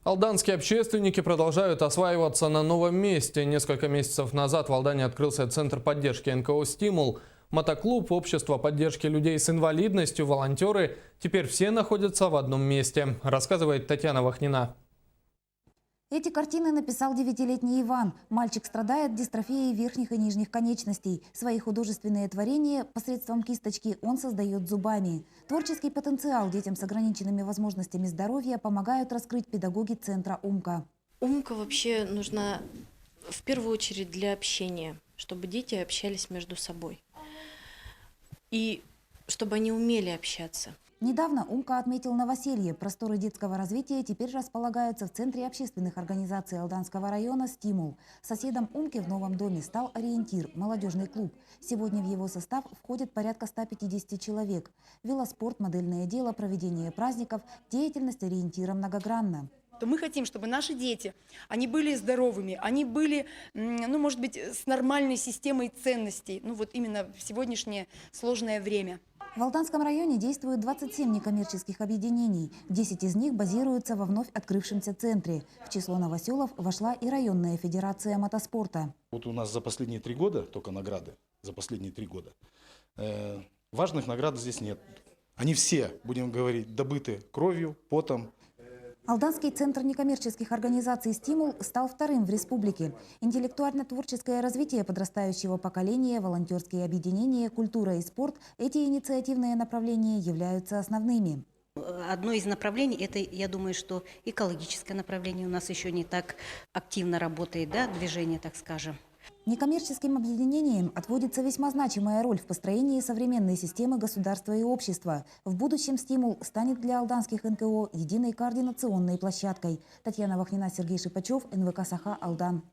Алданские общественники продолжают осваиваться на новом месте. Несколько месяцев назад в Алдане открылся Центр поддержки НКО «Стимул». Мотоклуб, общество поддержки людей с инвалидностью, волонтеры. Теперь все находятся в одном месте, рассказывает Татьяна Вахнина. Эти картины написал 9-летний Иван. Мальчик страдает дистрофией верхних и нижних конечностей. Свои художественные творения посредством кисточки он создает зубами. Творческий потенциал детям с ограниченными возможностями здоровья помогают раскрыть педагоги центра «Умка». «Умка» вообще нужна в первую очередь для общения, чтобы дети общались между собой. И чтобы они умели общаться. Недавно «Умка» отметил новоселье. Просторы детского развития теперь располагаются в центре общественных организаций Алданского района «Стимул». Соседом «Умки» в новом доме стал «Ориентир» – молодежный клуб. Сегодня в его состав входит порядка 150 человек. Велоспорт, модельное дело, проведение праздников, деятельность «Ориентира» многогранна. Мы хотим, чтобы наши дети, они были здоровыми, они были, может быть, с нормальной системой ценностей, вот именно в сегодняшнее сложное время. В Алданском районе действует 27 некоммерческих объединений. 10 из них базируются во вновь открывшемся центре. В число новоселов вошла и районная федерация мотоспорта. Вот у нас за последние 3 года, только награды, за последние 3 года, важных наград здесь нет. Они все, будем говорить, добыты кровью, потом. Алданский центр некоммерческих организаций «Стимул» стал вторым в республике. Интеллектуально-творческое развитие подрастающего поколения, волонтерские объединения, культура и спорт – эти инициативные направления являются основными. Одно из направлений – это, я думаю, что экологическое направление. У нас еще не так активно работает, движение, так скажем. Некоммерческим объединениям отводится весьма значимая роль в построении современной системы государства и общества. В будущем «Стимул» станет для алданских НКО единой координационной площадкой. Татьяна Вахнина, Сергей Шипачев, НВК «Саха», Алдан.